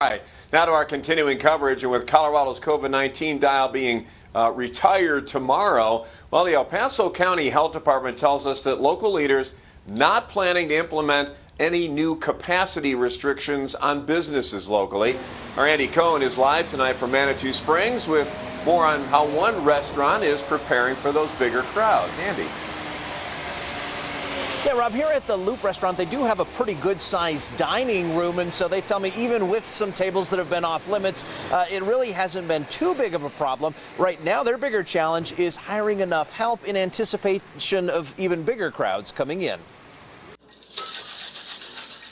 All right, now to our continuing coverage, and with Colorado's COVID-19 dial being retired tomorrow, well, the El Paso County Health Department tells us that local leaders not planning to implement any new capacity restrictions on businesses locally. Our Andy Cohen is live tonight from Manitou Springs with more on how one restaurant is preparing for those bigger crowds. Andy. Yeah, Rob, here at the Loop restaurant, they do have a pretty good-sized dining room, and so they tell me even with some tables that have been off limits, it really hasn't been too big of a problem. Right now, their bigger challenge is hiring enough help in anticipation of even bigger crowds coming in.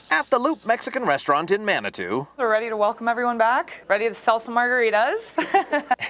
At the Loop Mexican restaurant in Manitou. We're ready to welcome everyone back, ready to sell some margaritas.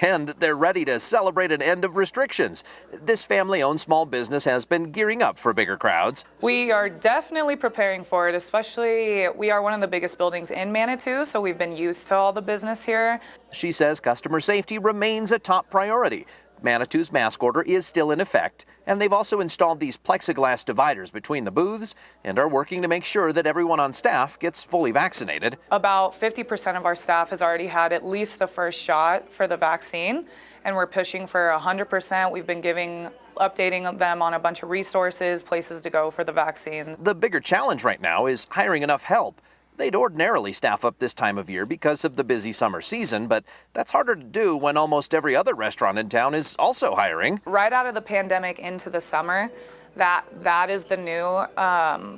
And they're ready to celebrate an end of restrictions. This family-owned small business has been gearing up for bigger crowds. We are definitely preparing for it, especially we are one of the biggest buildings in Manitou, so we've been used to all the business here. She says customer safety remains a top priority. Manitou's mask order is still in effect, and they've also installed these plexiglass dividers between the booths and are working to make sure that everyone on staff gets fully vaccinated. About 50% of our staff has already had at least the first shot for the vaccine, and we're pushing for 100%. We've been updating them on a bunch of resources, places to go for the vaccine. The bigger challenge right now is hiring enough help. They'd ordinarily staff up this time of year because of the busy summer season, but that's harder to do when almost every other restaurant in town is also hiring. Right out of the pandemic into the summer, that is the new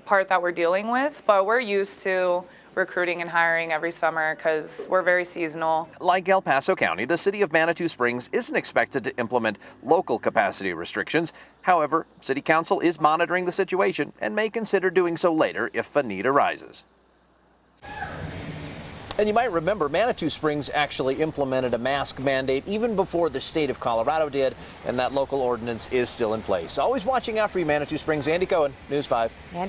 part that we're dealing with, but we're used to recruiting and hiring every summer because we're very seasonal. Like El Paso County, the city of Manitou Springs isn't expected to implement local capacity restrictions. However, City Council is monitoring the situation and may consider doing so later if a need arises. And you might remember Manitou Springs actually implemented a mask mandate even before the state of Colorado did, and that local ordinance is still in place. Always watching out for you, Manitou Springs. Andy Cohen, News 5. Andy.